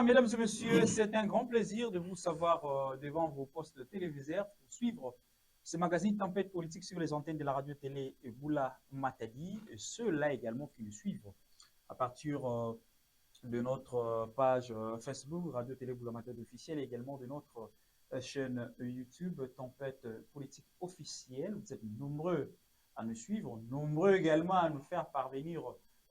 Voilà, mesdames et messieurs, c'est un grand plaisir de vous savoir devant vos postes téléviseurs pour suivre ce magazine Tempête politique sur les antennes de la radio-télé Boula Matadi. Et ceux-là également qui nous suivent à partir de notre page Facebook Radio-télé Boula Matadi officielle et également de notre chaîne YouTube Tempête politique officielle. Vous êtes nombreux à nous suivre, nombreux également à nous faire parvenir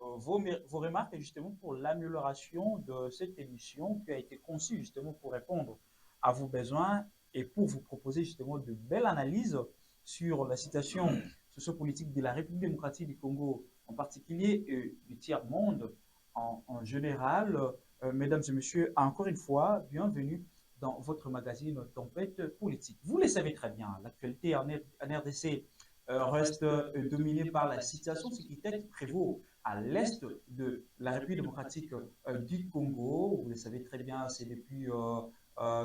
vos remarques justement pour l'amélioration de cette émission qui a été conçue justement pour répondre à vos besoins et pour vous proposer justement de belles analyses sur la situation sociopolitique de la République démocratique du Congo en particulier et du tiers-monde en général. Mesdames et messieurs, encore une fois, bienvenue dans votre magazine Tempête politique. Vous le savez très bien, l'actualité en RDC reste dominée par la situation sécuritaire qui prévaut à l'est de la République démocratique du Congo. Vous le savez très bien, c'est depuis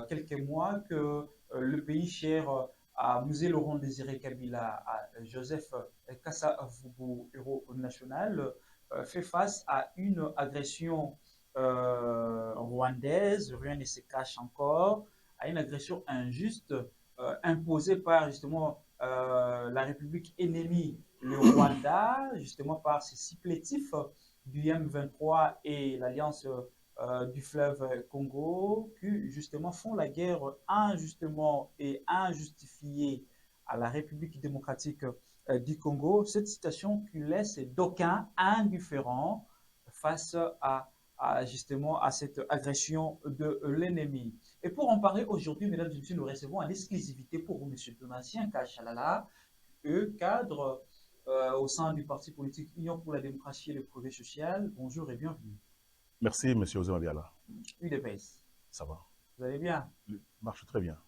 quelques mois que le pays cher à Musée Laurent Désiré Kabila, à Joseph Kasavubu, héros national, fait face à une agression rwandaise, rien ne se cache encore, à une agression injuste imposée par justement la République ennemie, le Rwanda, justement par ces supplétifs du M23 et l'Alliance du fleuve Congo, qui justement font la guerre injustement et injustifiée à la République démocratique du Congo. Cette situation qui laisse d'aucuns indifférents face justement à cette agression de l'ennemi. Et pour en parler aujourd'hui, mesdames et messieurs, nous recevons en exclusivité pour vous, M. Donatien Kachalala, cadre au sein du parti politique Union pour la démocratie et le progrès social. Bonjour et bienvenue. Merci, M. Ozema Biala. UDPS. Ça va. Vous allez bien? Marche très bien.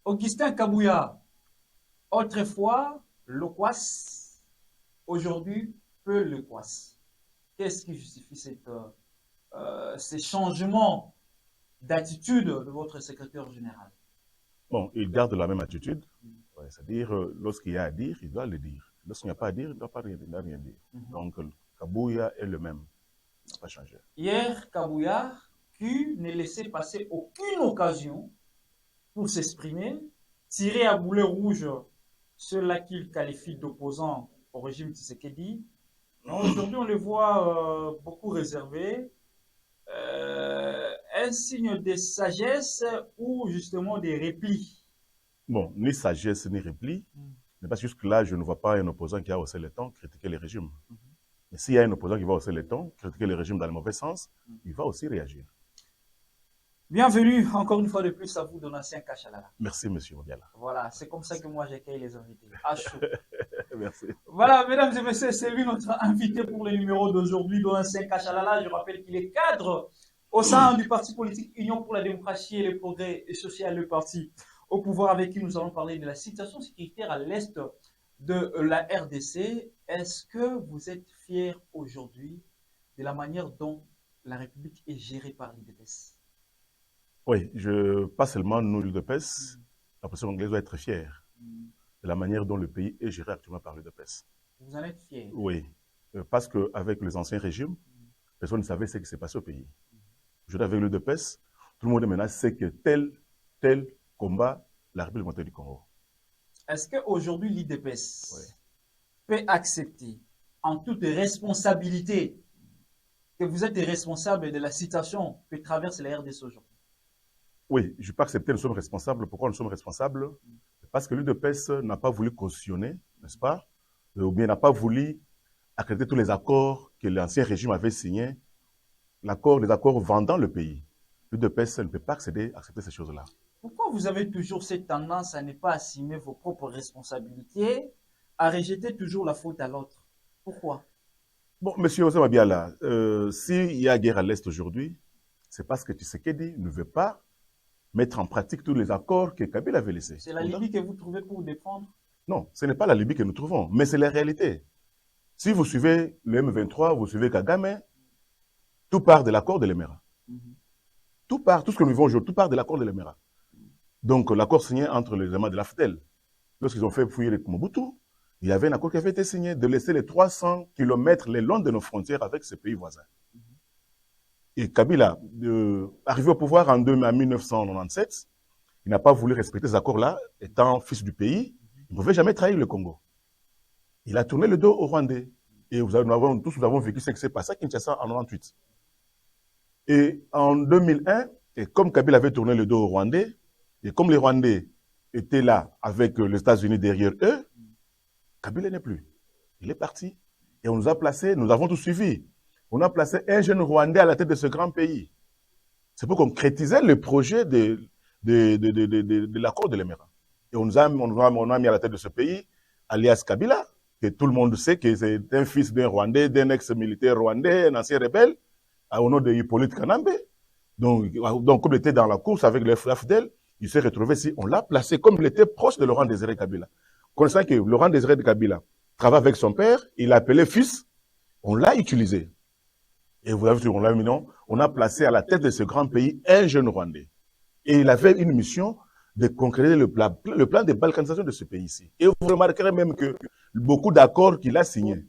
Augustin Kabouya, autrefois Loquas, aujourd'hui peu Loquas. Qu'est-ce qui justifie ces changements d'attitude de votre secrétaire général? Bon, il garde la même attitude, c'est-à-dire lorsqu'il y a à dire, il doit le dire. Lorsqu'il n'y a pas à dire, il ne doit pas rien dire. Donc, Kabouya est le même, il n'a pas changé. Hier, Kabouya, qui ne laissait passer aucune occasion pour s'exprimer, tirer à boulet rouge ceux-là qu'il qualifie d'opposants au régime Tshisekedi. Aujourd'hui, on le voit beaucoup réservé. Un signe de sagesse ou justement des replis? Bon, ni sagesse ni repli, mais parce que jusque-là, je ne vois pas un opposant qui a haussé le temps critiquer le régime. Mais s'il y a un opposant qui va hausser le temps, critiquer le régime dans le mauvais sens, il va aussi réagir. Bienvenue encore une fois de plus à vous, Donatien Kachalala. Merci, M. Mobiala. Voilà, c'est comme ça que moi j'accueille les invités. À chaud. Merci. Voilà, mesdames et messieurs, c'est lui notre invité pour le numéro d'aujourd'hui, Donatien Kachalala. Je rappelle qu'il est cadre au sein du parti politique Union pour la démocratie et le progrès social, le parti au pouvoir, avec qui nous allons parler de la situation sécuritaire à l'est de la RDC. Est-ce que vous êtes fiers aujourd'hui de la manière dont la République est gérée par l'UDPS? Oui, pas seulement nous, l'UDPS, la pression anglaise doit être fière de la manière dont le pays est géré actuellement par l'UDPS. Vous en êtes fiers? Oui, parce qu'avec les anciens régimes, personne ne savait ce qui s'est passé au pays. Aujourd'hui, avec l'UDPS, tout le monde maintenant sait que tel combat la République démocratique du Congo. Est-ce qu'aujourd'hui, l'UDPS peut accepter en toute responsabilité que vous êtes responsable de la situation que traverse la RDC aujourd'hui? Oui, je peux accepter, nous sommes responsables. Pourquoi nous sommes responsables? Parce que l'UDPS n'a pas voulu cautionner, n'est-ce pas? Ou bien n'a pas voulu accréditer tous les accords que l'ancien régime avait signés, les accords vendant le pays. L'UDPS ne peut pas accepter ces choses-là. Pourquoi vous avez toujours cette tendance à ne pas assumer vos propres responsabilités, à rejeter toujours la faute à l'autre? Pourquoi? Bon, monsieur Ozema Biala, s'il y a guerre à l'Est aujourd'hui, c'est parce que Tshisekedi ne veut pas mettre en pratique tous les accords que Kabila avait laissés. C'est la Libye que vous trouvez pour vous défendre? Non, ce n'est pas la Libye que nous trouvons, mais c'est la réalité. Si vous suivez le M23, vous suivez Kagame, tout part de l'accord de l'Emera. Tout ce que nous vivons aujourd'hui, tout part de l'accord de l'Emera. Donc, l'accord signé entre les éléments de la FDL, lorsqu'ils ont fait fouiller les Mobutu, il y avait un accord qui avait été signé de laisser les 300 km le long de nos frontières avec ces pays voisins. Et Kabila, arrivé au pouvoir en 1997, il n'a pas voulu respecter ces accords-là, étant fils du pays. Il ne pouvait jamais trahir le Congo. Il a tourné le dos aux Rwandais. Et tous nous avons vécu ce qui s'est passé à Kinshasa en 1998. Et en 2001, et comme Kabila avait tourné le dos aux Rwandais, et comme les Rwandais étaient là avec les États-Unis derrière eux, Kabila n'est plus. Il est parti. Et on nous a placés, nous avons tout suivi. On a placé un jeune Rwandais à la tête de ce grand pays. C'est pour concrétiser le projet de l'accord de l'Émirat. Et on a mis à la tête de ce pays, alias Kabila, que tout le monde sait que c'est un fils d'un Rwandais, d'un ex-militaire rwandais, un ancien rebelle, au nom de Hippolyte Kanambe. Donc, comme il était dans la course avec le FDL, il s'est retrouvé ici. On l'a placé comme il était proche de Laurent Désiré Kabila. Connaissant que Laurent Désiré Kabila travaille avec son père, il l'a appelé fils, on l'a utilisé. Et vous avez vu, on a placé à la tête de ce grand pays un jeune Rwandais. Et il avait une mission de concrétiser le plan de balkanisation de ce pays-ci. Et vous remarquerez même que beaucoup d'accords qu'il a signés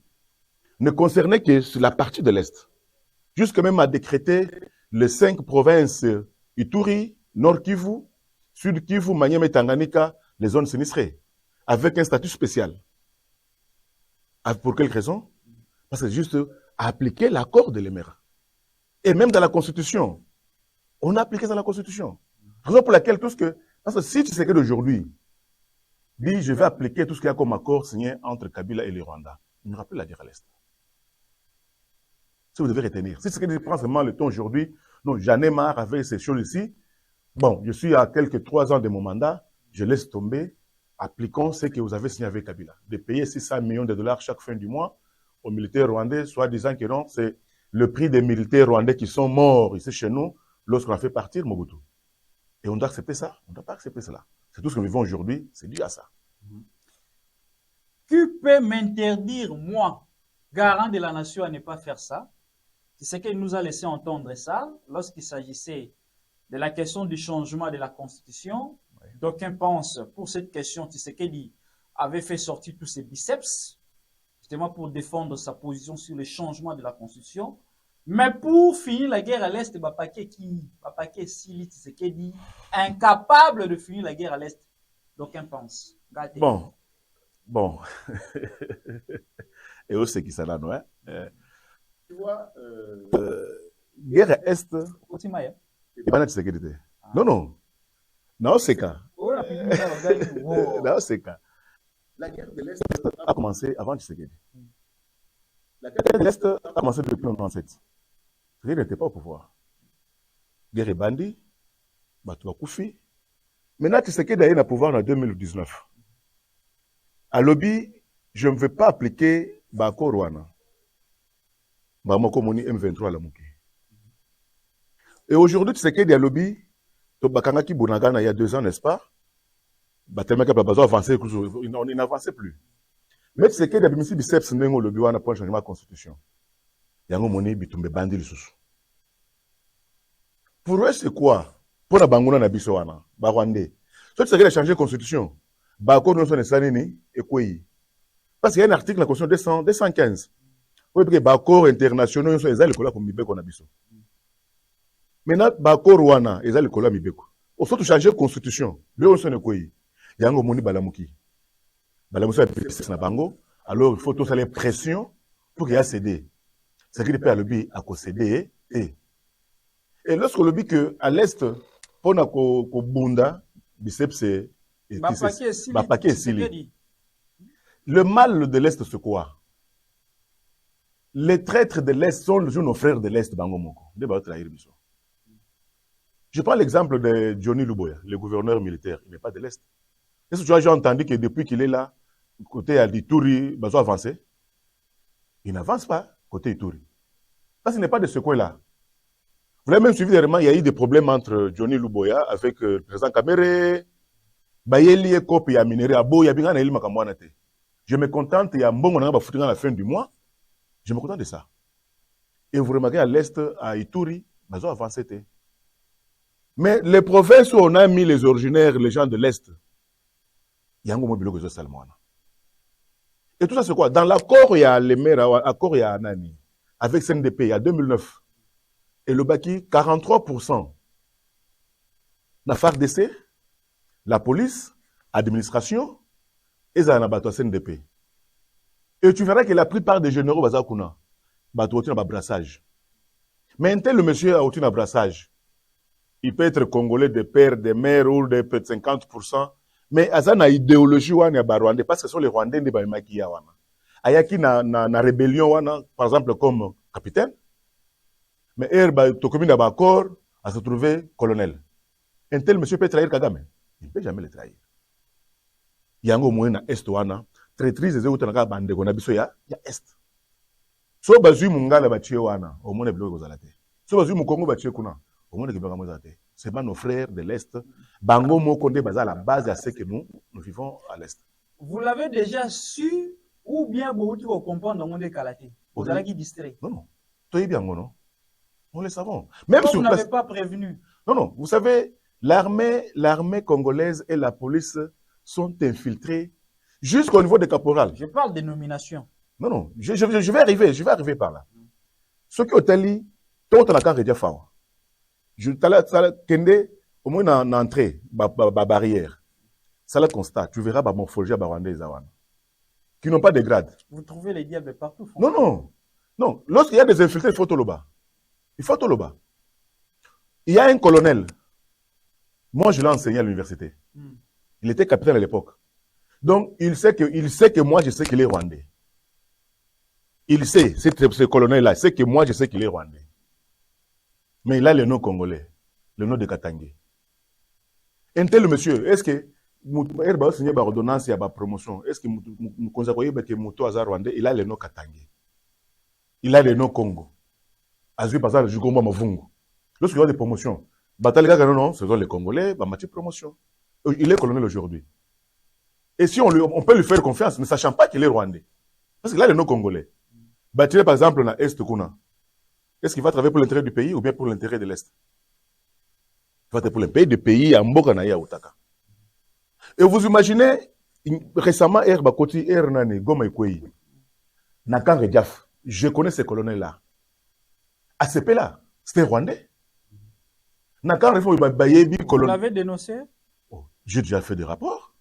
ne concernaient que sur la partie de l'Est. Jusque même à décréter les 5 provinces Ituri, Nord Kivu, Sud Kivu, Maniema et Tanganyika, les zones sinistrées, avec un statut spécial. Pour quelle raison? Parce que c'est juste à appliquer l'accord de l'Émirat. Et même dans la Constitution, on a appliqué ça dans la Constitution. Raison pour laquelle parce que si tu sais que d'aujourd'hui dit je vais appliquer tout ce qu'il y a comme accord signé entre Kabila et le Rwanda, il n'y aura plus la guerre à l'Est. Si vous devez retenir. Si c'est que je prends seulement le temps aujourd'hui, non, j'en ai marre avec ces choses ici. Bon, je suis à quelques 3 ans de mon mandat, je laisse tomber, appliquons ce que vous avez signé avec Kabila. De payer 600 millions de dollars chaque fin du mois aux militaires rwandais, soit disant que non, c'est le prix des militaires rwandais qui sont morts ici chez nous lorsqu'on a fait partir Mobutu. Et on doit accepter ça? On ne doit pas accepter cela. C'est tout ce que nous vivons aujourd'hui, c'est dû à ça. Qui peut m'interdire, moi, garant de la nation, à ne pas faire ça? C'est ce qu'il nous a laissé entendre ça lorsqu'il s'agissait de la question du changement de la Constitution. Oui. D'aucuns pensent, pour cette question, Tshisekedi avait fait sortir tous ses biceps, justement pour défendre sa position sur le changement de la Constitution. Mais pour finir la guerre à l'Est, Bapake Sili Tshisekedi, incapable de finir la guerre à l'Est. D'aucuns pensent. Gardez. Bon. Et où c'est qui ça là, non? Tu vois, guerre à Est. Non. Non, c'est cas. Non, c'est cas. La guerre de l'Est a commencé avant Tshisekedi. La guerre de l'Est a commencé depuis 1997. Tshisekedi n'était pas au pouvoir. Guerre et bandit, Batou Koufi. Maintenant, Tshisekedi est au pouvoir en 2019. À lobby, je ne vais pas appliquer Bako Rwanda. Bamako Moni M23 à la Mouki. Et aujourd'hui, Tshisekedi à lobby, Bakangaki Bunagana il y a 2 ans, n'est-ce pas? Tellement qu'il a besoin d'avancer, il n'avançait plus. Mais Tshisekedi a mis biceps n'engo lobby wana pour changer la constitution. Yango Moni bitumbe bandi lisusu. Pour eux, c'est quoi? Pour la bangona na biso wana, ba Rwandais. Si Tshisekedi a changé la constitution, Bako non son esanini et quoi? Parce qu'il y a un article dans la constitution 215. Oui, parce que Bako internationaux sont les alcooliques comme Mibeko na biso. Maintenant, Bako Rwanda, les alcooliques Mibeko. Au fait, changer la constitution. Mais on sonne quoi? Yango Moni Balamuki. Balamuki a na bango. Alors, il faut tous aller pression pour qu'il y ait cédé. C'est qu'il peut à lobby à céder et lorsque le lobby que à l'est, pour na ko bunda, biceps et Bapake Sili. Le mal de l'Est, c'est quoi? Les traîtres de l'Est sont nos frères de l'Est, Bangomoko. Je prends l'exemple de Johnny Luboya, le gouverneur militaire. Il n'est pas de l'Est. Est-ce que tu as déjà entendu que depuis qu'il est là, côté Ituri, Bazo avancé? Il n'avance pas côté Ituri. Parce qu'il n'est pas de ce coin-là. Vous l'avez même suivi dernièrement, il y a eu des problèmes entre Johnny Luboya avec le président Kamere. Je me contente, il y a un bon moment à la fin du mois. Je me contente de ça. Et vous remarquez à l'Est, à Ituri, ils ont avancé. Mais les provinces où on a mis les originaires, les gens de l'Est, il y a un moment où ils ont. Et tout ça, c'est quoi? Dans l'accord, il y a les maires, l'accord, il y a Anani, avec CNDP, il y a 2009. Et le Baki, 43%. La FARDC, la police, l'administration, et ça n'a CNDP. Et tu verras que la plupart des généraux, bazakuna, batouti na brassage. Mais un tel le monsieur a un brassage. Il peut être congolais de père, de mère ou de 50%. Mais ça na idéologie wana ba Rwandais parce que ce sont les Rwandais qui ba maquilla wana. Ayaki na rébellion wana, par exemple comme capitaine. Mais Tokomi n'a pas accord à se trouver colonel. Un tel monsieur peut trahir Kagame. Il ne peut jamais le trahir. Yango moyen na est wana, traîtrise des autres na bande ko na biso ya est. So bazui mungala batie wana, au monde bloqué kozalate. So bazui mukongo batie kuna, au monde bloqué kozalate. C'est pas nos frères de l'est. Bango mokonde baza la base à ce que nous vivons à l'est. Vous l'avez déjà su ou bien vous comprendre dans le monde kalaté. Vous allez qui distrait. Non. Toi bien non. Nous le savons. Même si vous n'avez pas prévenu. Non. Vous savez, l'armée congolaise et la police sont infiltrés jusqu'au niveau des caporales. Je parle des nominations. Non. Je vais arriver par là. Ce qui est allé, tout le temps, déjà fait. Je t'ai au moins en entrée, barrière. Ça le constat. Tu verras ma morphologie à Rwandais qui n'ont pas de grade. Vous trouvez les diables partout. Non. Lorsqu'il y a des infiltrés, il faut tout le bas. Il faut tout le bas. Il y a un colonel. Moi, je l'ai enseigné à l'université. Il était capitaine à l'époque. Donc, il sait que moi, je sais qu'il est rwandais. Il sait, ce colonel-là, sait que moi, je sais qu'il est rwandais. Mais il a le nom congolais, le nom de Katangé. Un tel monsieur, est-ce que il va signer une ordonnance et une promotion? Est-ce que nous considérons que Mouto Azar rwandais, il a le nom Katangé? Il a le nom Congo. Azui Bazar, je comprends Mavungu. Lorsqu'il y a des promotions, non, ce sont les Congolais, Bamati promotion. Il est colonel aujourd'hui. Et si on peut lui faire confiance, ne sachant pas qu'il est rwandais. Parce qu'il a le nom congolais. Bâtir par exemple dans l'Est Kuna. Est-ce qu'il va travailler pour l'intérêt du pays ou bien pour l'intérêt de l'Est? Il va travailler pour l'intérêt du pays à Mbokanaya Outaka. Et vous imaginez, récemment, Bakoti, Nani, Goma Ikweyi, Nakan Redjaf, je connais ces colonels-là. ACP-là, c'était rwandais. Nakan Redjaf, vous l'avez dénoncé? J'ai déjà fait des rapports.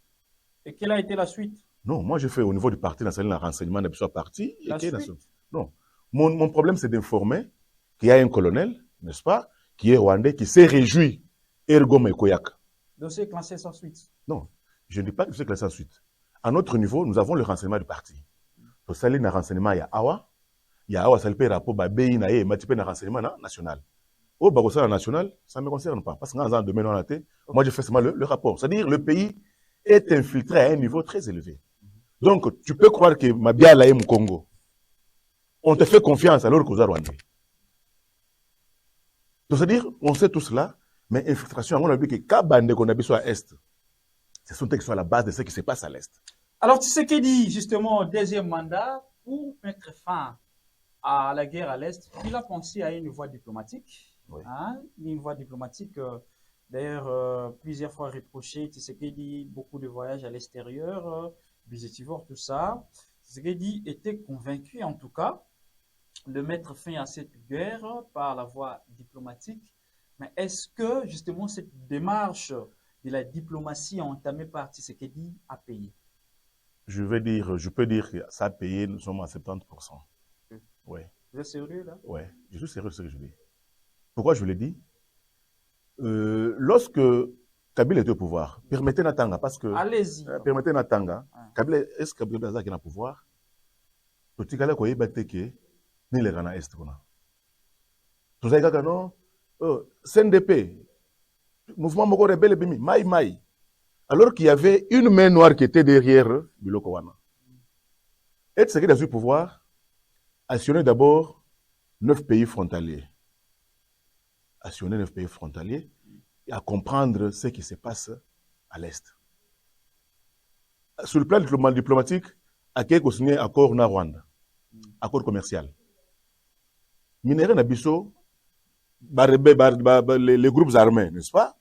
Et quelle a été la suite? Non, moi j'ai fait au niveau du parti national de renseignement de parti. Non. Mon problème c'est d'informer qu'il y a un colonel, n'est-ce pas, qui est rwandais, qui s'est réjoui. Ergom et Koyak. Dossier classé sans suite? Non, je ne dis pas que c'est classé sans suite. À notre niveau, nous avons le renseignement du parti. Au salut de renseignement, il y a Awa. Il y a Awa, ça le rapport, Babi, Naé, Matipé, de renseignement national. Au Bagossa national, ça ne me concerne pas. Parce que dans un domaine on a été, moi je fais seulement le rapport. C'est-à-dire le pays est infiltré à un niveau très élevé. Donc, tu peux croire que Mabia Laïm au Congo, on te fait confiance alors qu'aux Rwandais. Donc, c'est-à-dire, on sait tout cela, mais infiltration, on a vu que Kabande qu'on a vu sur l'Est, ce sont textes sur la base de ce qui se passe à l'Est. Alors, tu sais qu'il dit justement deuxième mandat pour mettre fin à la guerre à l'Est. Il a pensé à une voie diplomatique. Oui. Une voie diplomatique, d'ailleurs, plusieurs fois reprochée. Tshisekedi, beaucoup de voyages à l'extérieur, Bizetivore, tout ça. Tshisekedi était convaincu, en tout cas, de mettre fin à cette guerre par la voie diplomatique. Mais est-ce que, justement, cette démarche de la diplomatie entamée par Tshisekedi a payé? Je peux dire que ça a payé, nous sommes à 70%. Oui. Vous êtes sérieux, là? Oui, je suis sérieux de ce que je dis. Pourquoi je vous l'ai dit? Lorsque Kabila était au pouvoir, permettez Natanga, parce que... Allez-y. Permettez Natanga, Kabila, est-ce que Kabila est au pouvoir? Tout le monde est que ni les Rana Est. Tout ça, non? CNDP, mouvement Moko Rebelle Bimi, Maï. Alors qu'il y avait une main noire qui était derrière Biloko Wana. Et ce qui a eu le pouvoir, actionner d'abord 9 pays frontaliers. Actionner 9 pays frontaliers et à comprendre ce qui se passe à l'Est. Sur le plan diplomatique, à qui a signé accord na Rwanda, accord commercial. Minéré Nabiso, les groupes armés, n'est-ce pas?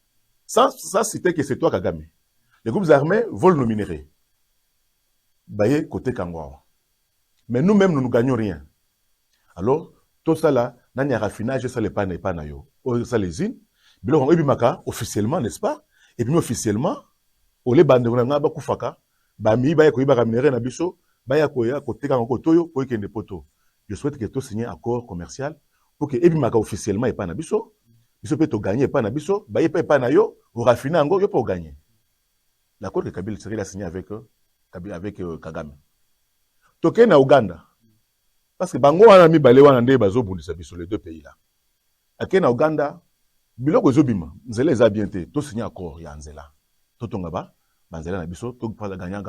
Sans citer que c'est toi Kagame. Les groupes armés volent nos minéraux. Baye côté Kangwa. Mais nous-mêmes, nous ne gagnons rien. Alors, tout ça là, nani raffinage ça les pas na yo. Ça les usines. Biloko ebimaka officiellement, n'est-ce pas? Et puis officiellement, ole bande nga ba kufaka, ba mi ba ko ibaka minéraux na biso, ba ya ko teka ngoko toyo po ikende poto. Je souhaite que tu signes un accord commercial pour que ebimaka officiellement et pas na biso. Biso peut gagner pas na biso, ba yepa pas na yo, au raffiner ngo yo pour gagner. L'accord que Kabila serait signé avec Kagame. Toke na Uganda. Parce que bango wana mi bale wana nde bazo bundisa biso les deux pays là. Ake na Uganda, biloko ezobima, nzela eza bien te, to signé accord ya nzela. To tonga ba, banzela na biso, to pas gagnant.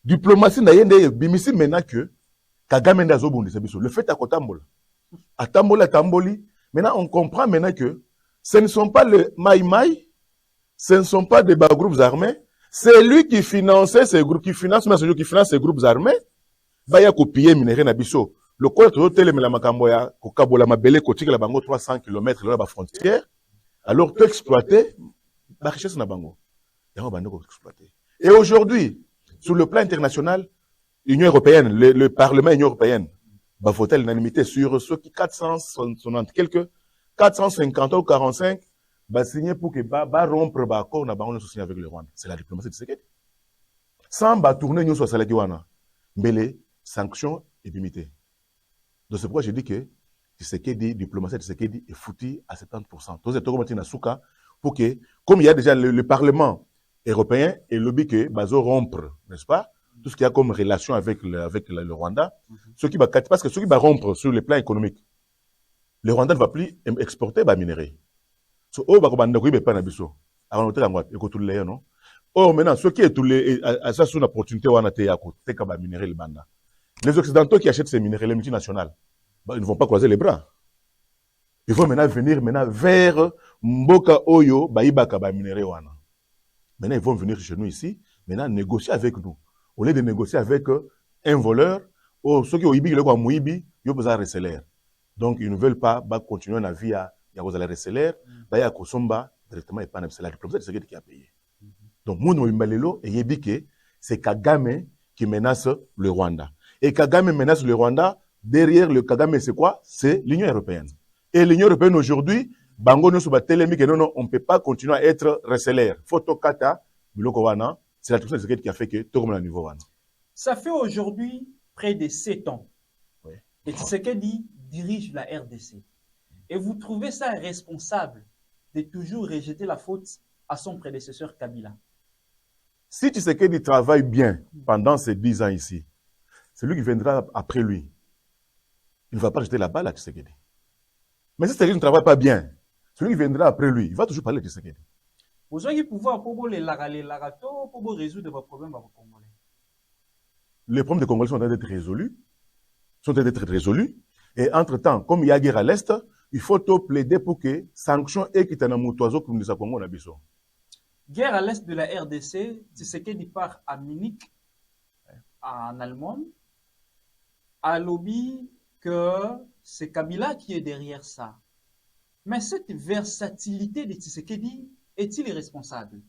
Diplomatie na yende bimisi maintenant que Kagame nda zo bundisa biso. Le fait à kotambola. Tamboli, maintenant on comprend maintenant que ce ne sont pas les Maïmaï, ce ne sont pas des groupes armés, c'est lui qui finançait ces groupes, qui finance ces groupes armés. Baya copier minéré na biso. Le col to télé la makambo ya ko kabola mabele ko tika la bango 300 km là la frontière. Alors tu exploiter la richesse na bango. Ya ba ndeko exploiter. Et aujourd'hui, sur le plan international, l'Union européenne, le Parlement Union européenne va voter l'unanimité sur ceux qui 460 quelques 450 ou 45 va signer pour que va rompre ba accord na bango signer avec le Rwanda. C'est la diplomatie de Tshisekedi. Sans ba tourner nous sur salaki wana. Mbele sanctions et limité. Donc c'est pourquoi je dis que Tshisekedi, diplomatie de Tshisekedi est foutu à 70%. Tous les tourments na souka pour que, comme il y a déjà le Parlement européen et le lobby que bazo rompre, n'est-ce pas? Tout ce qui a comme relation avec le Rwanda, ce qui va parce que ce qui va rompre sur le plan économique, le Rwanda ne va plus exporter ba minerais. So oh ba ko banda ko ibe pa na biso. Avant de ngwa e ko tout le non. Or maintenant ce qui est tout les à ça sur une opportunité wana te ya ko teka ba minerais le banda. Les occidentaux qui achètent ces minerais les multinationales, bah, ils ne vont pas croiser les bras. Il faut maintenant venir vers Mboka Oyo ba ibaka ba minerais wana. Maintenant ils vont venir chez nous ici, maintenant négocier avec nous. Au lieu de négocier avec un voleur, ou ceux qui ont ibi le quoi mouibi, yo besoin reseller. Donc ils ne veulent pas continuer la vie à ya besoin reseller, ba ya kosomba directement et pas na la diplomatie c'est qui a payé. Donc mon mbalelo et yebike c'est Kagame qui menace le Rwanda. Et Kagame menace le Rwanda, derrière le Kagame c'est quoi? C'est l'Union européenne. Et l'Union européenne aujourd'hui, bango no suba telemi que non on peut pas continuer à être reseller. Photokata biloko wana. C'est la diplomatie qui a fait que tout le monde niveau wana. Ça fait aujourd'hui près de 7 ans. Oui. Et Tshisekedi dirige la RDC. Et vous trouvez ça responsable de toujours rejeter la faute à son prédécesseur Kabila? Si Tshisekedi travaille bien pendant ces 10 ans ici, c'est lui qui viendra après lui. Il ne va pas jeter la balle à Tshisekedi. Mais si Tshisekedi ne travaille pas bien, celui qui viendra après lui, il va toujours parler de Tshisekedi. Vous avez pouvoir pour résoudre vos problèmes à vos Congolais. Les problèmes des Congolais sont en train d'être résolus. Et entre-temps, comme il y a guerre à l'Est, il faut tout plaider pour que sanctions et qui t'en a moutouazo comme nous avons na biso. Guerre à l'Est de la RDC, Tshisekedi part à Munich, en Allemagne, à lobby que c'est Kabila qui est derrière ça. Mais cette versatilité de Tshisekedi est-il responsable?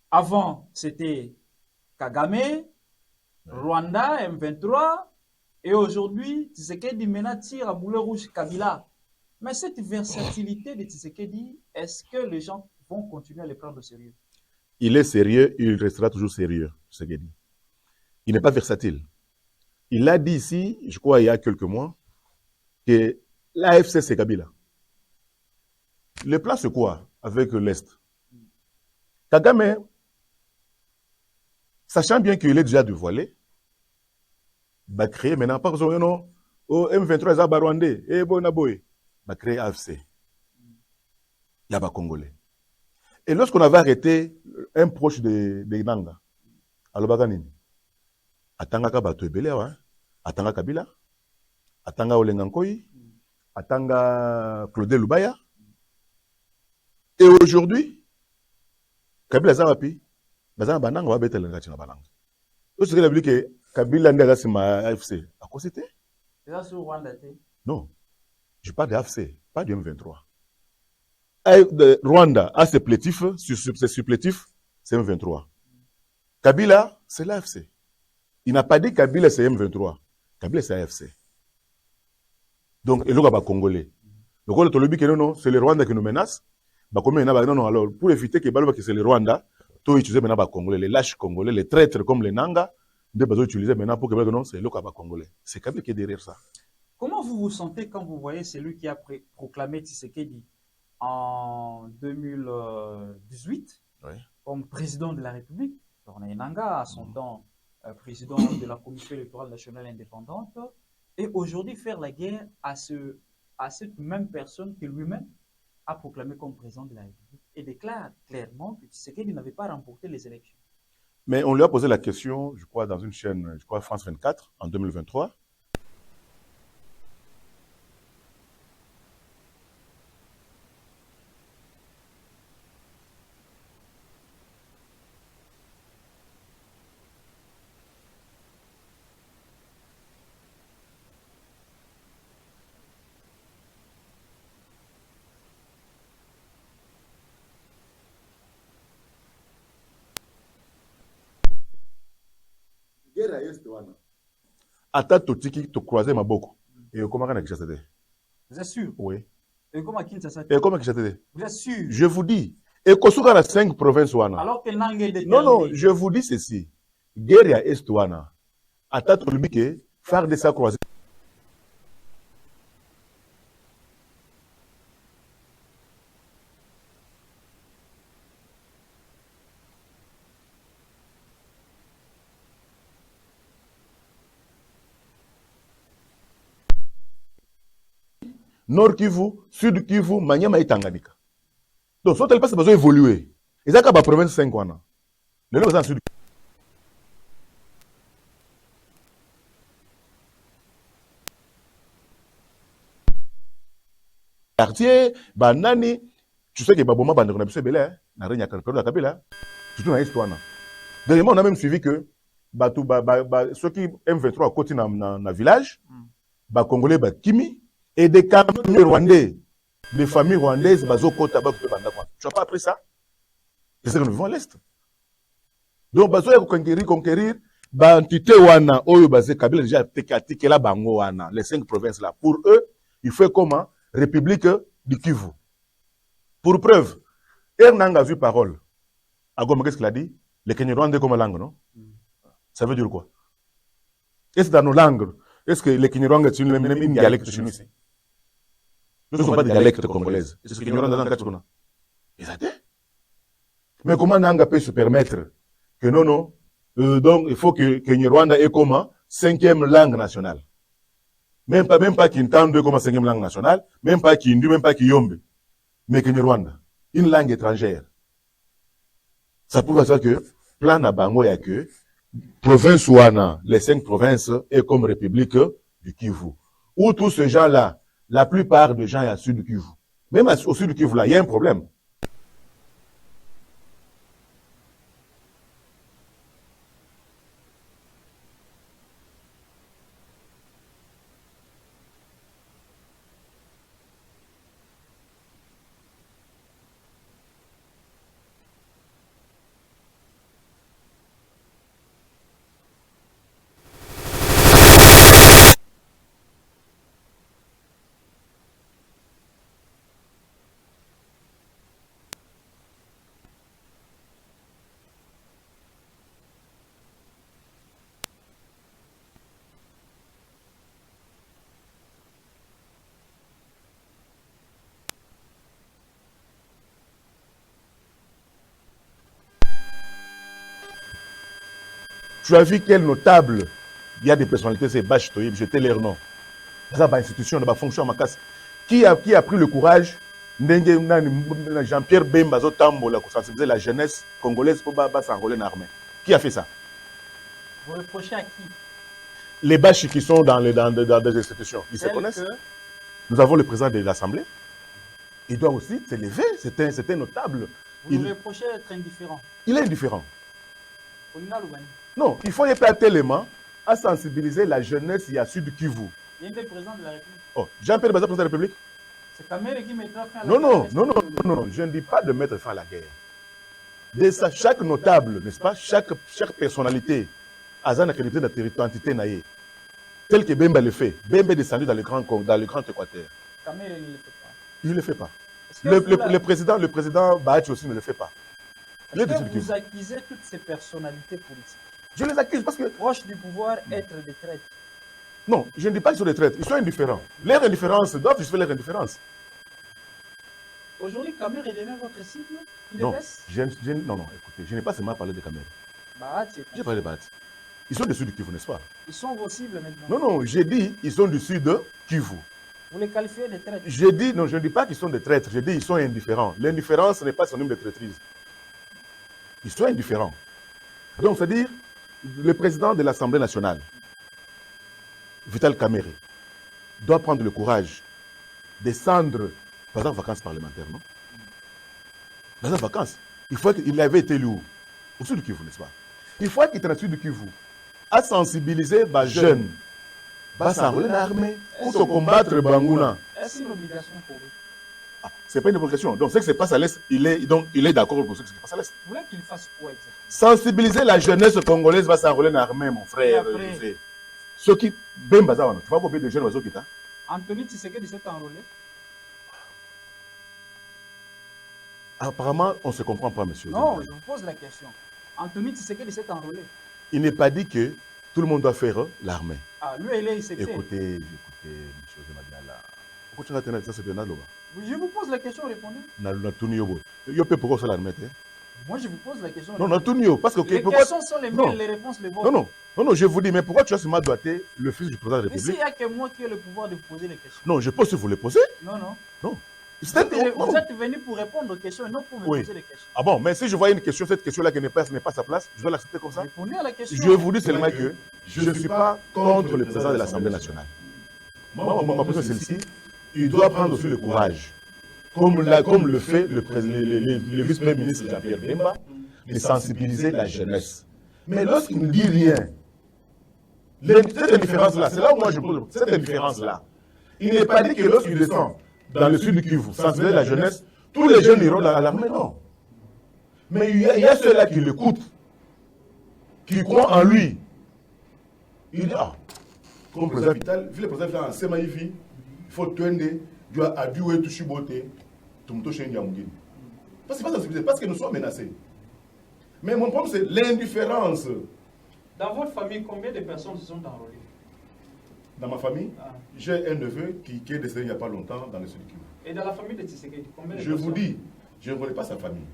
Avant, c'était Kagame, Rwanda, M23, et aujourd'hui, Tshisekedi maintenant tire à boulet rouge Kabila. Mais cette versatilité de Tshisekedi, est-ce que les gens vont continuer à le prendre au sérieux? Il est sérieux, il restera toujours sérieux, Tshisekedi. Il n'est pas versatile. Il a dit ici, je crois il y a quelques mois, que l'AFC c'est Kabila. Le plan c'est quoi avec l'Est? Kagame, sachant bien qu'il est déjà dévoilé, va créer maintenant, par exemple, non, au M23 à Barwandé, et Bonaboy, va créer AFC. Il y a pas Congolais. Et lorsqu'on avait arrêté un proche de Nanga, à l'Obaganini, Atanga Kabato Ebele, Atanga Kabila, Atanga Olengankoi, Atanga Claude Lubaya. Et aujourd'hui, Kabila Zarapi, Bazan Banang va better l'engagement na Banang. Tout ce que a que Kabila n'a pas ma AFC. À quoi c'était? C'est ça sur Rwanda? Non. Je parle de AFC, pas du M23. Rwanda a ses supplétifs, c'est M23. Kabila, c'est l'AFC. Il n'a pas dit Kabila c'est M23. Kabila c'est AFC. Donc, et là, Congolais. Donc, le Tolobi, non, c'est le Rwanda qui nous menace. Non, alors, pour éviter que c'est le Rwanda, tout utiliser maintenant Congolais, les lâches Congolais, les traîtres comme les Nanga, de besoin utiliser maintenant pour que non, c'est le Congolais. C'est Kabila qui est derrière ça. Comment vous vous sentez quand vous voyez celui qui a proclamé Tshisekedi en 2018 comme président de la République? Corneille Nangaa, à son temps président de la Commission électorale nationale indépendante, et aujourd'hui faire la guerre à cette même personne que lui-même a proclamé comme président de la République et déclare clairement que Tshisekedi n'avait pas remporté les élections. Mais on lui a posé la question, je crois, dans une chaîne, je crois, France 24, en 2023. Ata totiki to croiser maboko. Et comment on a Kinshasa? Vous êtes sûr? Oui. Et comment Kinshasa? Et comment Kinshasa? Vous êtes sûr? Je vous dis. Et Kosuka a 5 provinces wana. Alors que Nangé déterminé. Non, je vous dis ceci. Guerre à Est wana. Ata tolibike faire de ça croiser. Nord Kivu, Sud Kivu, Manyama et Tanganyika. Donc, soit elle passe besoin d'évoluer. Et ça, c'est la province 5 wana. Le nom est en Sud. Quartier, banani, tu sais que Baboma Bandeko na biso belé, na renya Kabila Kabila, surtout dans l'histoire. Dernièrement, on a même suivi que ceux qui M23 à côté dans village, Congolais, Kimi, et des camions rwandais, des familles rwandaises, tu n'as pas appris ça? C'est ce que nous vivons à l'Est. Donc, conquérir, entité wana, oyo basé Kabila déjà teke la bango wana, les 5 provinces là. Pour eux, il faut comment? République du Kivu. Pour preuve, Ernang a vu parole. À Goma, qu'est-ce qu'il a dit? Les Kenyarwandais comme langue, non? Ça veut dire quoi? Est-ce dans nos langues, est-ce que les Kenyarwandais sont une dialecte chez nous ici? Nous ne sommes pas des dialectes congolaises. Est-ce que les Kenyarwandais dans le cas? Ils ont dit. Mais comment Nanga peut se permettre que non, donc il faut que Kenyarwanda ait comme 5e langue nationale? Même pas Kintandu comme 5e langue nationale, même pas Kindu, même pas Kiyombe, mais Kenyarwanda, une langue étrangère. Ça prouve ça que, plan à Bango ya que, province Ouana, les 5 provinces, est comme république du Kivu. Où tous ces gens-là, la plupart des gens à sud du Kivu. Même au sud du Kivu, là, il y a un problème. Tu as vu quel notable, il y a des personnalités, c'est Bach Toyib, jeter leur nom. Ça va institution, ça va fonction à ma casse. Qui a pris le courage, Jean-Pierre Bemba, pour sensibiliser la jeunesse congolaise pour s'enrôler dans l'armée? Qui a fait ça? Vous reprochez à qui? Les Bach qui sont dans des institutions, ils se connaissent. Nous avons le président de l'Assemblée. Il doit aussi s'élever, c'est un notable. Vous nous reprochez d'être indifférent. Il est indifférent. Non, il faut y être tellement à sensibiliser la jeunesse et à Sud Kivu. Il y a un président de la République. Oh, Jean-Pierre Bemba, président de la République? C'est Kamere qui mettra fin à la guerre. Non, je ne dis pas de mettre fin à la guerre. De ça, chaque notable, n'est-ce pas, chaque personnalité, a une entité naïe. tel que Bemba le fait. Bemba est descendu dans le Grand Équateur. Kamere ne le fait pas. Il ne le fait pas. Est-ce que Le président Bahachi aussi ne le fait pas. vous accusez toutes ces personnalités politiques Je les accuse parce que... proches du pouvoir être des traîtres? Non, je ne dis pas qu'ils sont des traîtres. Ils sont indifférents. Leur indifférence doivent justifier leur indifférence. Aujourd'hui, Kamere est devenu votre cible? Non, non, écoutez, je n'ai pas seulement parlé de Kamere. Bahachi. J'ai parlé de Bahachi. Ils sont du sud de Kivu, n'est-ce pas? Ils sont vos cibles maintenant. Non, non, j'ai dit ils sont du sud de Kivu. Vous les qualifiez de traîtres? J'ai dit, non, je ne dis pas qu'ils sont des traîtres, j'ai dit ils sont indifférents. L'indifférence n'est pas synonyme de traîtrise. Ils sont indifférents. Donc, c'est-à-dire, le président de l'Assemblée nationale, Vital Kamerhe, doit prendre le courage de descendre, par exemple, vacances parlementaires, non? Dans les vacances, il faut qu'il avait été élu au sud du Kivu, n'est-ce pas? Il faut qu'il transfère du Kivu à sensibiliser les jeunes. Va s'enrôler dans l'armée pour combattre Bangouna. Est-ce une obligation pour lui? Ce n'est pas une obligation. Donc, ce qui se passe à l'Est, il est d'accord pour ce qui se passe à l'Est. Vous voulez qu'il fasse quoi exactement? Sensibiliser la jeunesse congolaise va s'enrôler dans l'armée, mon frère. Ceux qui... Ben Bazawana, tu vois combien de jeunes oiseaux qui t'a? Anthony Tshisekedi s'est enrôlé? Apparemment, on ne se comprend pas, monsieur. Non, je vous pose la question. Anthony Tshisekedi s'est enrôlé? Il n'est pas dit que tout le monde doit faire l'armée. Ah, lui, il est ICT. Écoutez, monsieur Zemadiala. Pourquoi tu vas tenir ça, c'est de Naloba? Je vous pose la question, répondez. Pourquoi ça l'armée? Moi, je vous pose la question. Non, non, Tunio, parce que... Les questions sont les mêmes, les réponses les vôtres. Non, je vous dis, mais pourquoi tu as seulement doigté le fils du président de la Mais République? s'il n'y a que moi qui ai le pouvoir de vous poser les questions. Non, je pense que vous les posez. Non. Non. Vous êtes venu pour répondre aux questions et non pour me poser les questions. Ah bon, mais si je vois une question, cette question-là qui n'est pas à sa place, je dois l'accepter comme ça? Répondez à la question. Je vous dis seulement que je ne suis pas contre le président de l'Assemblée nationale. Moi, ma position est celle-ci. Il doit prendre aussi le courage, comme le fait le vice-premier ministre Jean-Pierre Bemba, de sensibiliser la jeunesse. Mais lorsqu'il ne dit rien, cette indifférence-là, c'est là où moi je pose cette indifférence-là. Il n'est pas dit que lorsqu'il descend dans le sud du Kivu, sensibiliser la jeunesse, tous les jeunes iront à l'armée, non. Mais il y a ceux-là qui l'écoutent, qui croient en lui. Il dit, comme le président Vital, vu le président Vital en Semaïvi, il faut tuer, tu as adoué, tu chiboté, tu me touches un yamougine. Parce que c'est pas sensibiliser, parce que nous sommes menacés. Mais mon problème, c'est l'indifférence. Dans votre famille, combien de personnes se sont enrôlées? Dans ma famille, j'ai un neveu qui est décédé il n'y a pas longtemps dans le sud du Kivu. Et dans la famille de Tshisekedi, combien de personnes? Je vous dis, je ne connais pas sa famille.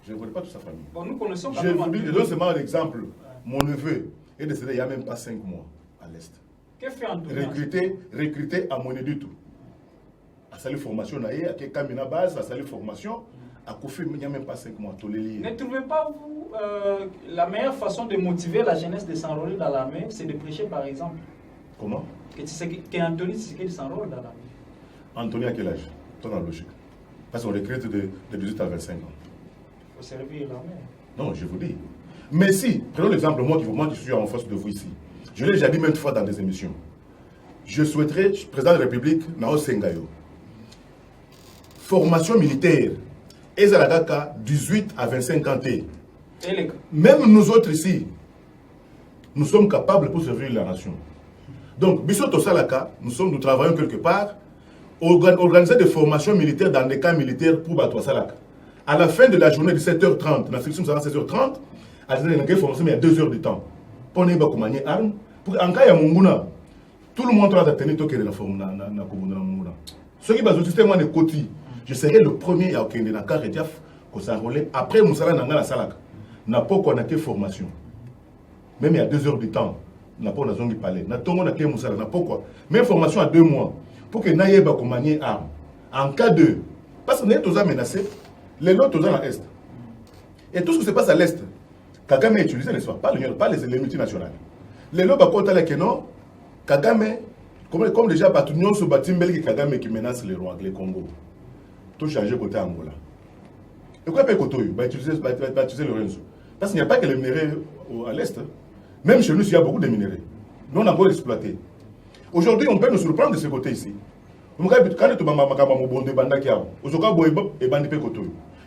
Je ne connais pas toute sa famille. Bon, nous connaissons je vous dis, je donne seulement un exemple. Mon neveu est décédé il n'y a même pas 5 mois à l'Est. Que fait Anthony? Recruté à monnaie du tout. À salle formation, à Kamina base, à salle formation. À Kofi, il n'y a même pas 5 mois. Ne trouvez pas, vous, la meilleure façon de motiver la jeunesse de s'enrôler dans l'armée, c'est de prêcher, par exemple? Comment? Qu'Anthony Tshisekedi s'enrôle dans l'armée. Anthony, à quel âge? Ton la logique. Parce qu'on recrute de 18 à 25 ans. Il faut servir l'armée. Non, je vous dis. Mais si, prenons l'exemple, moi qui suis en face de vous ici, je l'ai déjà dit maintes fois dans des émissions. Je souhaiterais, président de la République, Nao Sengayo, formation militaire. Et Zalagaka, 18 à 25 ans. Même nous autres ici, nous sommes capables pour servir la nation. Donc, Bissoto Salaka, nous travaillons quelque part, organiser des formations militaires dans des camps militaires pour Batoua Salaka. À la fin de la journée de 7h30, dans section 16h30, à la formation, il y a 2 heures de temps. Pour ne pas commander armes, pour en cas il y a tout le monde doit tenir toquer de la forme na Munguna. Ce qui va au système de Koti. Je serai le premier à Okende na Karediaf qu'on s'enrôler. Après Moussala Nanga Salaka. N'a pas qu'on a que formation. Même il y a 2 heures de temps. N'a pas on a palais. N'a pas on a que Moussala. N'a pas quoi. Même formation à 2 mois. Pour que Naïeba commande armes. En cas de. Parce que nous sommes menacés. Les autres sont à l'Est. Et tout ce qui se passe à l'Est, Kagame est utilisé, n'est-ce pas? Pas les multinationales. Les lots bakota la Keno, Kagame, comme déjà Batunion sous Batimbel Kagame qui menace les rois, les Congo. Tout changer côté Angola. Et quoi peut Kotoyo? Va utiliser Lorenzo. Parce qu'il n'y a pas que les minéraux à l'Est. Même chez nous, il y a beaucoup de minéraux. Nous, on a beau exploiter. Aujourd'hui, on peut nous surprendre de ce côté ici. Quand on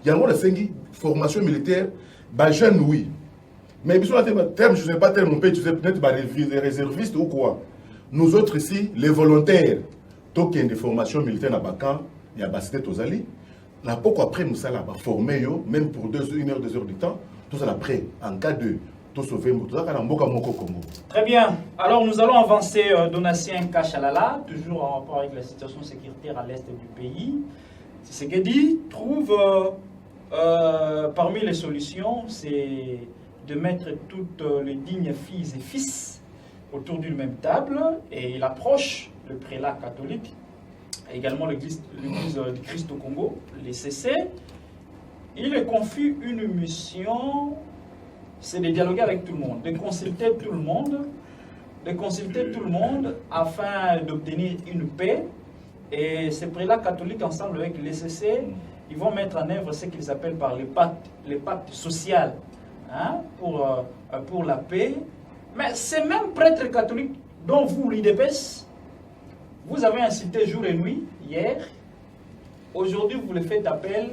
il y a une formation militaire, jeune, oui. Mais sur le terme, je ne sais pas terme, on peut utiliser peut-être des réservistes ou quoi. Nous autres ici, les volontaires, tant qu'il y a des formations militaires dans Bakan, il y a Bassité Tozali, là, pourquoi après nous allons former, même pour 1 heure, 2 heures du temps, tout ça après, en cas de tout sauver, tout ça, dans Mboka Moko Congo. Très bien. Alors nous allons avancer, Donatien Kachalala, toujours en rapport avec la situation sécuritaire à l'est du pays. Tshisekedi trouve parmi les solutions, c'est de mettre toutes les dignes filles et fils autour d'une même table, et il approche le prélat catholique, également l'église du Christ au Congo, les CC. Il lui confie une mission, c'est de dialoguer avec tout le monde, de consulter tout le monde, afin d'obtenir une paix. Et ces prélats catholiques, ensemble avec les CC, ils vont mettre en œuvre ce qu'ils appellent par les pactes sociaux, hein, pour la paix. Mais ces mêmes prêtres catholiques dont vous, l'IDPS, vous avez incité jour et nuit, hier, aujourd'hui vous les faites appel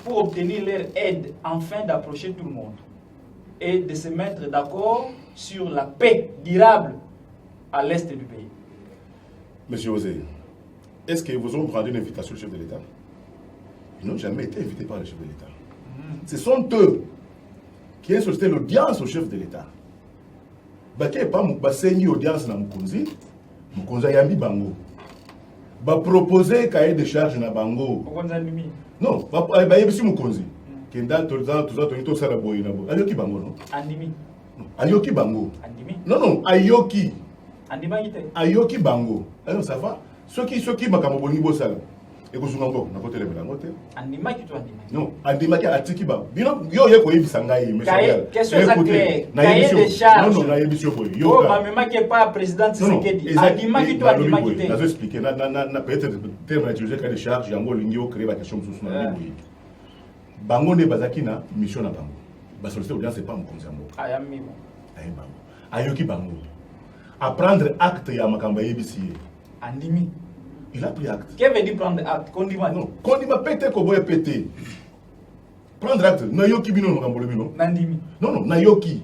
pour obtenir leur aide, afin d'approcher tout le monde et de se mettre d'accord sur la paix durable à l'est du pays. Monsieur Osé, est-ce que vous ont rendu une invitation au chef de l'État? Ils n'ont jamais été invités par le chef de l'État. Ce sont eux qui ont sollicité l'audience au chef de l'État. Baké pas une audience dans Mukonzi, Mukonzi Yambi Bango. Ba proposer cahier de charge na Bango. Non, ba yebisi Mukonzi. Kenda tout ça to sala boy na bo. Ayoki Bango non? Andimi. Ayoki Bango. Andimi. Non, Ayoki. Andima ite. Ayoki Bango. Alors ça va. Ceux qui makambo bolingi bosala. Et que souvent na côté le belangote. Andima qui to andima. Non, andima ki atiki ba. Bino yo ye ko yebisa ngai monsieur. Question exacte. Cahier de charge. Non, na yebisi boy. Yo ba mema ki pas président Tshisekedi. Andima qui to andima ki te. Na expliquer na peut-être terme utiliser cahier de charge yango lingi o créer ba question sous na boy. Bango ne bazaki na mission na bango. Ba solliciter audience c'est pas mon conseil mo. Ayami bon. Ayi bango. Ayoki bango. À prendre acte ya makamba yebisi. Andimi. Il a pris acte. Qu'est-ce que veut dire prendre acte? Condiment. Non, condiment pété ko boy pété. Prendre acte. Na yoki bino makambo le bino. Nandimi. Non, na yoki.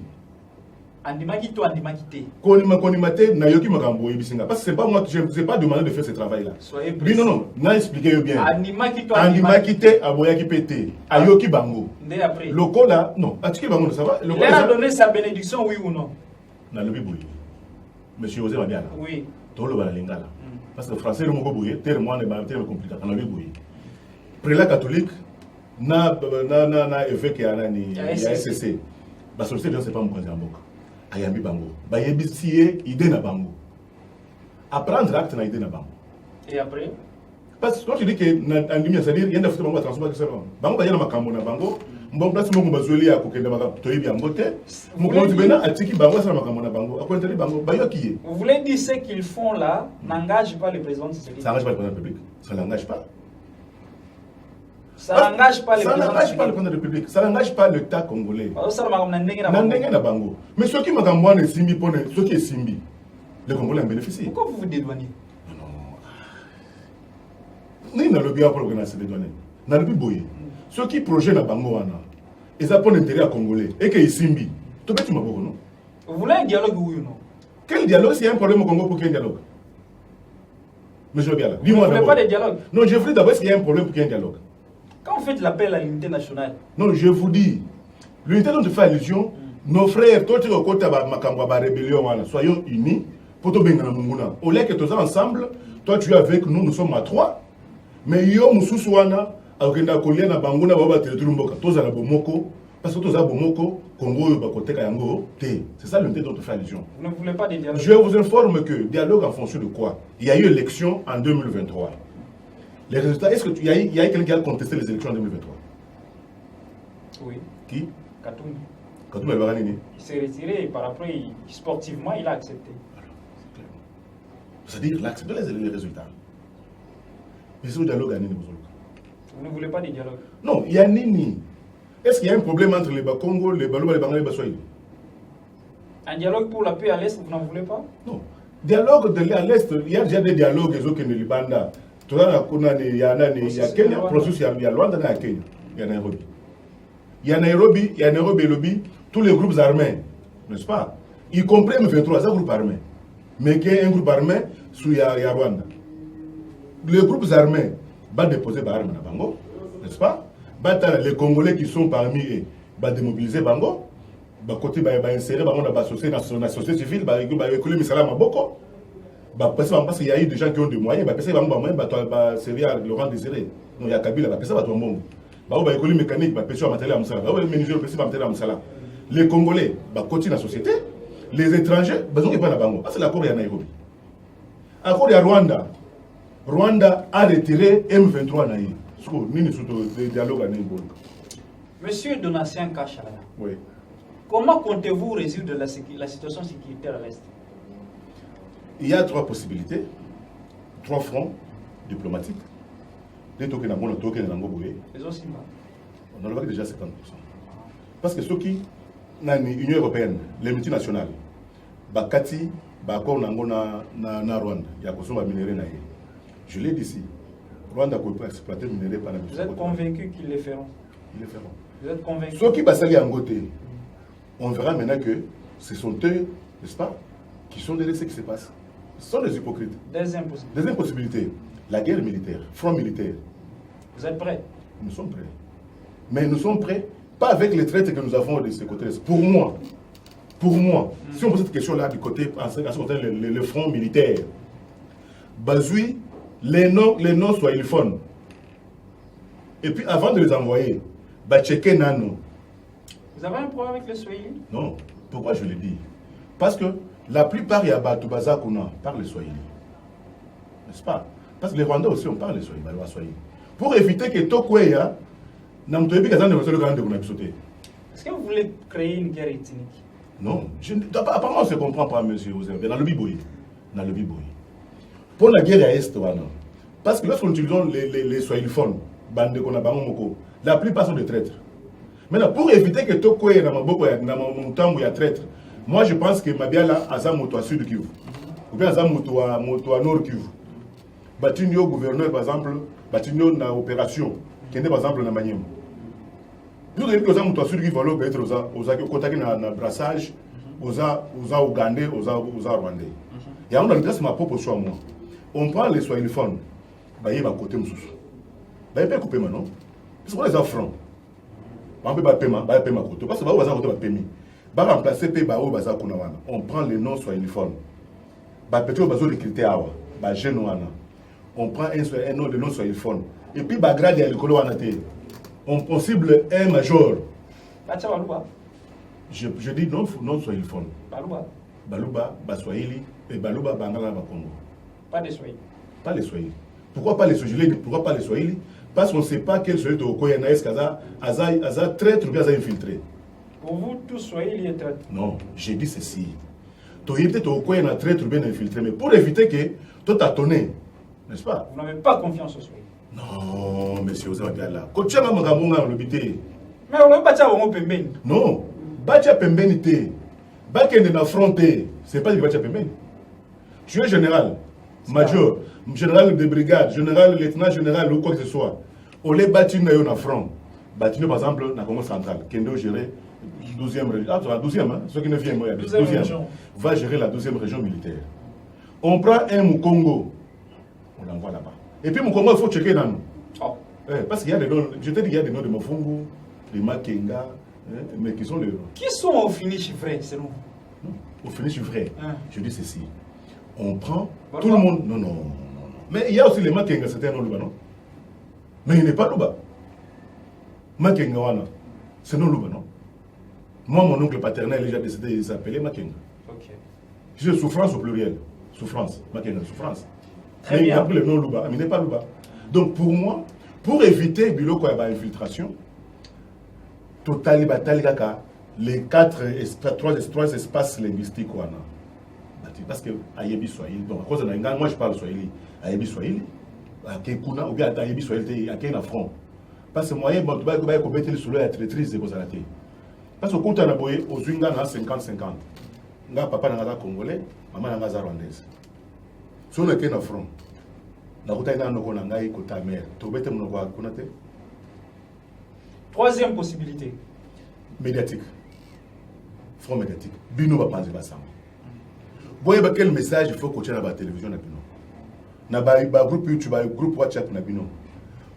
Andima ki to andima ki te. Condiment te na yoki makambo yebisinga. Parce que c'est pas moi, je ne vous ai pas demandé de faire ce travail là. Soyez précis. Non, na expliquez bien. Andima ki to andima ki te aboya ki pété. Ayoki bango. Dès après. Loko là, non, atiki bango ça va. Il a donné sa bénédiction, oui ou non? Na lobi boy. Monsieur Osé Mabiala. Oui. Tolo ba lingala. Parce que le français, le mot boye, tellement compliqué. On a vu boye. Prélat catholique, na évêque et anani, SCC. Bah sollicité c'est pas mon candidat bango. Ayambi bango. Bah yebisié idée na bango. Apprendre acte na idée na bango. Et après? Parce que quand tu dis que na andimi c'est-à-dire il y a des bango transformer que ça bango ba yana makambo na bango. Mbon place mo bazoli ya kokenda makambo to yebi ambote. Mo ko tibena atiki bango ça makambo na bango. Akonteli bango ba yokiye. Vous voulez dire ce qu'ils font là n'engage pas le président Tshisekedi? Ça n'engage pas le président de la République. Ça n'engage pas. Ça n'engage pas le président de la République. Ça n'engage pas l'État congolais. Mais ceux qui m'ont simbi pour ceux qui sont simbi, les Congolais en bénéficient. Pourquoi vous vous dédouanez? Non. Ni dans le bien pour organiser des données. Dans le boye. Ceux qui projettent la bango wana, ils apportent l'intérêt à Congolais et qu'ils simbi. Tu peux tu m'avoir non? Vous voulez un dialogue oui ou non? Quel dialogue? S'il y a un problème au Congo, pour qu'il y ait un dialogue? Monsieur Biala, dis-moi d'abord. Vous ne voulez pas de dialogue? Non, je voulais d'abord s'il y a un problème pour qu'il y ait un dialogue. Quand vous faites l'appel à l'unité nationale. Non, je vous dis, l'unité dont tu fais allusion, nos frères, toi tu es au côté de la rébellion, soyons unis pour te benga na munguna. Au lieu que tous ensemble, toi tu es avec nous, nous sommes à 3. Mais yo mususu wana, akenda kolia na banguna baba teletulumboka. Tous à la bomoko, parce que tous à bomoko, Congo yo bakote kayango te. C'est ça l'unité dont tu fais allusion. Vous ne voulez pas de dialogue? Je vous informe que dialogue en fonction de quoi? Il y a eu élection en 2023. Les résultats, est-ce qu'il y a eu quelqu'un qui a contesté les élections en 2023? Oui. Qui? Katoum. Katoum El Baranini. Il s'est retiré et par après, sportivement, il a accepté. C'est-à-dire, il a accepté les résultats. Mais c'est le dialogue à Nini. Vous ne voulez pas de dialogue? Non, il y a Nini. Est-ce qu'il y a un problème entre les Bakongo, les Balouba, les Bangla et les Bassoï? Un dialogue pour la paix à l'Est, vous n'en voulez pas? Non. Dialogue à l'Est, il y a déjà des dialogues qui sont Libanda. Il y a Kenya, il y a Rwanda, il y a Kenya, il y a Nairobi. Il y a Nairobi et Lobby, tous les groupes armés, n'est-ce pas? Y compris M23, c'est un groupe armé. mais qu'il y ait un groupe armé sous Rwanda. Les groupes armés vont déposer des armes dans Bango, n'est-ce pas? Les Congolais qui sont parmi eux vont démobiliser Bango. Côté va insérer dans la société civile, va écouler Misala Maboko. Parce qu'il y a eu des gens qui ont des moyens, va servir Laurent Désiré. Il y a Kabila, va passer à tout le monde. Va écouler mécanique, va pêcher à matériel à Moussala. Va ménager le matériel à Moussala. Les Congolais vont continuer la société. Les étrangers, ils ne sont pas dans Bango. C'est l'accord de Nairobi. L'accord de Rwanda. Rwanda a retiré M23 Naï. Monsieur Donatien Kachalaya, oui. Comment comptez-vous résoudre la situation sécuritaire à l'Est? Il y a 3 possibilités, 3 fronts diplomatiques. Les tokens on en a déjà 50%. Parce que ceux qui, dans l'Union européenne, les multinationales, Bakati, Bakor na Rwanda, il y a besoin de minerais. Je l'ai dit ici. Rwanda ne peut pas exploiter le minerai par la Vous êtes convaincu qu'ils le feront? Ils le feront. Vous êtes convaincu? Ceux qui basali en côté, on verra maintenant que ce sont eux, n'est-ce pas, qui sont derrière ce qui se passe. Ce sont des hypocrites. Deuxième possibilité, la guerre militaire, front militaire. Vous êtes prêts? Nous sommes prêts. Mais nous sommes prêts, pas avec les traites que nous avons de ce côté. Pour moi, si on pose cette question-là du côté, le front militaire, Bazoui, les noms soient ilfon. Et puis avant de les envoyer, checker Nano. Vous avez un problème avec les Swahili? Non. Pourquoi je le dis? Parce que la plupart, il y a Batubaza Kuna parlent le Swahili. N'est-ce pas? Parce que les Rwandais aussi, on parle le Swahili. Pour éviter que Tokweya, est-ce que vous voulez créer une guerre ethnique? Non. Apparemment, on ne se comprend pas, monsieur Ozer. Dans le Biboui. Pour la guerre à Est, parce que lorsqu'on utilise les Swahiliphones, la plupart sont des traîtres. Maintenant, pour éviter que Tokwe dans mon temps où il y a traître, moi je pense que Mabiala a un moto à Sud Kivu, ou bien un moto à Nord Kivu. Batinio gouverneur par exemple, Batinio na opération, qui est par exemple na Maniem. Nous avons dit que moto à Sud Kivu va être aux contacts na brassage, aux Ougandais, aux Rwandais. Et on a le cas, c'est ma propre choix moi. On prend les Swahiliphones, bah il va côté Moussous. Bah il peut couper maintenant, parce qu'on les a francs. On peut pas payer parce que va remplacer on prend les noms Swahiliphones. On prend un nom de nom Swahiliphone. Et puis on cible un major. Je dis non Swahiliphone. Baluba, Baswahili et Baluba Bangala Bakongo. Pas les Swahili. Pas les Swahili. Pourquoi pas les Swahili? Pourquoi pas les Swahili? Parce qu'on ne sait pas quel Swahili au Koyanaïs Aza traître ou bien Aza infiltré. Pour vous, tout Swahili est traître? Non, j'ai dit ceci. Tu es peut-être au Koyana traître ou bien infiltré, mais pour éviter que tu t'attonnais, n'est-ce pas? Vous n'avez pas confiance au Swahili? Non, monsieur Ozabagala. Quand tu as un gabonga, on le bité. Mais on ne peut pas dire au Pembeni. Non, Batia Pembeni té. Bakende na fronté, c'est pas du Batia Pembeni. Tu es général, major, général de brigade, général, lieutenant général ou quoi que ce soit. On les bâtit na front. Bâti par exemple dans Congo central, Kendo gérer 12e région. Ah, la 12e, hein, ceux qui ne viennent pas, 12e va gérer la 12e région militaire. On prend un Mukongo, on l'envoie là-bas. Et puis Mukongo, il faut checker dans nous. Oh. Parce qu'il y a des noms, je te dis, il y a des noms de Mofongo, de Makenga, mais qui sont les. Qui sont au finish vrai, selon vous? Au finish vrai, je dis ceci. On prend Barba. Tout le monde. Non. Mais il y a aussi les Makenga, c'est un nom Luba, non? Mais il n'est pas Luba. Makenga wana, c'est non Luba, non? Moi, mon oncle paternel, il a déjà décidé de s'appeler Makenga. Ok. C'est souffrance au pluriel. Souffrance. Makenga, souffrance. Très mais bien. il a pris le nom Luba, mais il n'est pas Luba. Donc pour moi, pour éviter Biloko et infiltration, total les trois espaces linguistiques. Parce que Ayebi Swahili, donc à cause de l'Ingan, moi je parle Swahili. Ayebi Swahili, Akekuna, ou bien Ayebi Swahili, Akena Front. Parce que moi, je vais mettre le soleil à traîtrise de Kozalate. Parce que quand on a boyé, aux Zwinga, on a 50-50. Papa n'a congolais, maman n'a pas rwandaise. Si on a qu'un front, on a un côté mère. Troisième possibilité. Médiatique. Front médiatique. Bino va penser à ça. voyez quel message il faut continuer à la télévision. Na groupe YouTube, groupe WhatsApp.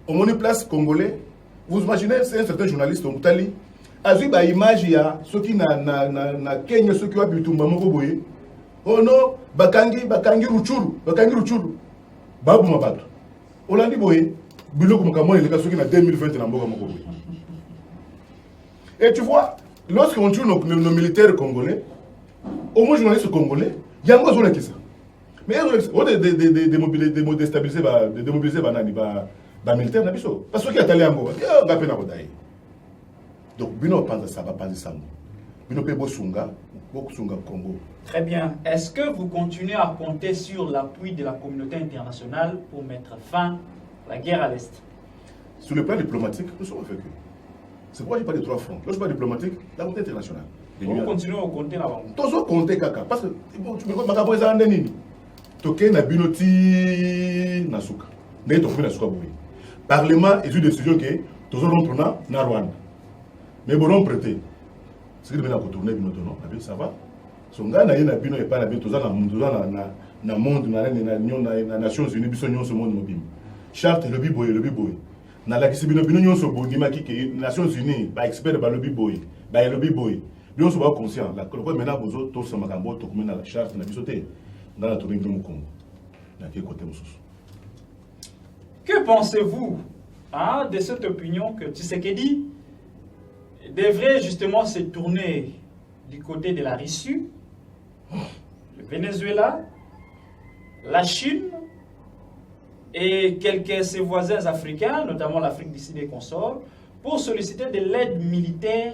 Au moins place congolais, vous imaginez, c'est un certain journaliste au Moutali. Azui ba image ya ceux qui na Kenya ceux qui ont habité Mbamoko boye. Oh non, bakangi ruchuru. Babu mabato. Olandi boye, biloko mokamoni les ceux qui na 2020 na mboka moko boye. Et tu vois, lorsqu'on tue nos militaires congolais, au moins journalistes congolais, il y a un besoin de ça. Mais on de déstabiliser les militaires, parce qu'il y a des militaires. Donc, Bino pense ça, va penser ça. Bino Pebo Sunga, beaucoup Sunga Congo. Très bien. Est-ce que vous continuez à compter sur l'appui de la communauté internationale pour mettre fin à la guerre à l'Est? Sur le plan diplomatique, nous sommes avec eux. C'est pourquoi je parle de 3 fronts. Lorsque je parle diplomatique, la communauté internationale. Vous continuez à compter là-bas? Tous compter, Kaka. Parce que, tu me dis, ma capoeira en déni. Toké na binoti Nasuka. Mais tu fais Nasuka Boué. Parlement et une décision que tous les gens na Rwanda. Mais bon, prêté. C'est que maintenant retourner binoto non, ça va. Son gars na yena bino et pas na bino na monde na Nations Unies biso nyonso monde mobile. Charte le biboy. Na la kisi bino nyonso bondima ki ke Nations Unies ba expert ba le biboy. Ba le biboy. Nous sommes conscients. La maintenant bozo to sama kambo to kumena la charte na biso te. Dans la tournée de Congo. Que pensez-vous de cette opinion que Tshisekedi devrait justement se tourner du côté de la Russie, le Venezuela, la Chine et quelques ses voisins africains, notamment l'Afrique du Sud et consorts, pour solliciter de l'aide militaire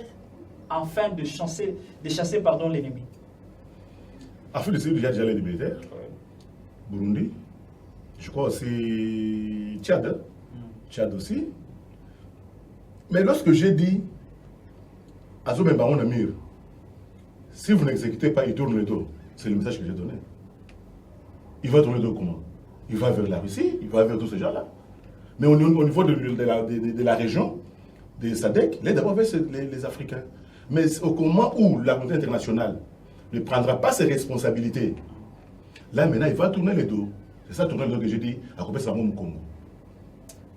afin de chasser l'ennemi? Afrique du Sud, il y a déjà les militaires. Burundi. Je crois aussi Tchad. Tchad aussi. Mais lorsque j'ai dit à Zobé Baron Amir, si vous n'exécutez pas, il tourne le dos. C'est le message que j'ai donné. Il va tourner le dos comment? Il va vers la Russie, il va vers tous ces gens-là. Mais au niveau de la région, des SADC, il est d'abord vers les Africains. Mais au moment où la communauté internationale ne prendra pas ses responsabilités, là maintenant il va tourner le dos. C'est ça tourner le dos que j'ai dit à Kopé Samou Congo.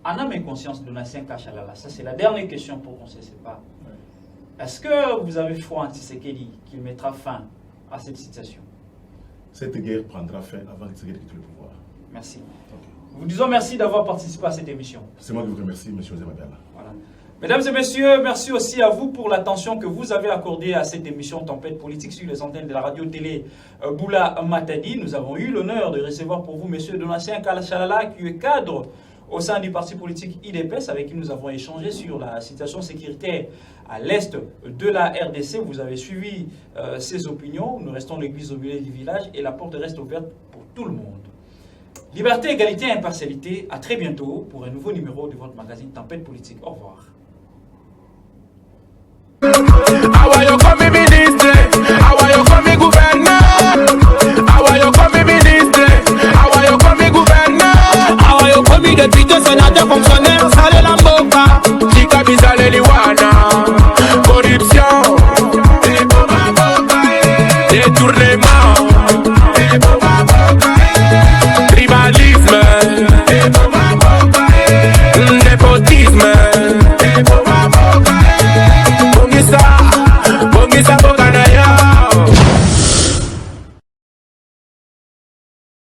En âme et conscience de Nassien Kachalala, ça c'est la dernière question pour qu'on ne se sépare. Est-ce que vous avez foi en Tshisekedi qu'il mettra fin à cette situation? Cette guerre prendra fin avant que Tshisekedi quitte le pouvoir. Merci. Okay. Vous disons merci d'avoir participé à cette émission. C'est moi qui vous remercie, M. Zemadiala. Voilà. Mesdames et messieurs, merci aussi à vous pour l'attention que vous avez accordée à cette émission Tempête politique sur les antennes de la radio-télé Boula Matadi. Nous avons eu l'honneur de recevoir pour vous M. Donatien Kachalala, qui est cadre au sein du parti politique IDPS, avec qui nous avons échangé sur la situation sécuritaire à l'est de la RDC. Vous avez suivi ses opinions. Nous restons l'église au milieu du village et la porte reste ouverte pour tout le monde. Liberté, égalité et impartialité. À très bientôt pour un nouveau numéro de votre magazine Tempête politique. Au revoir. Depuis 2 sénateurs fonctionnaires, ça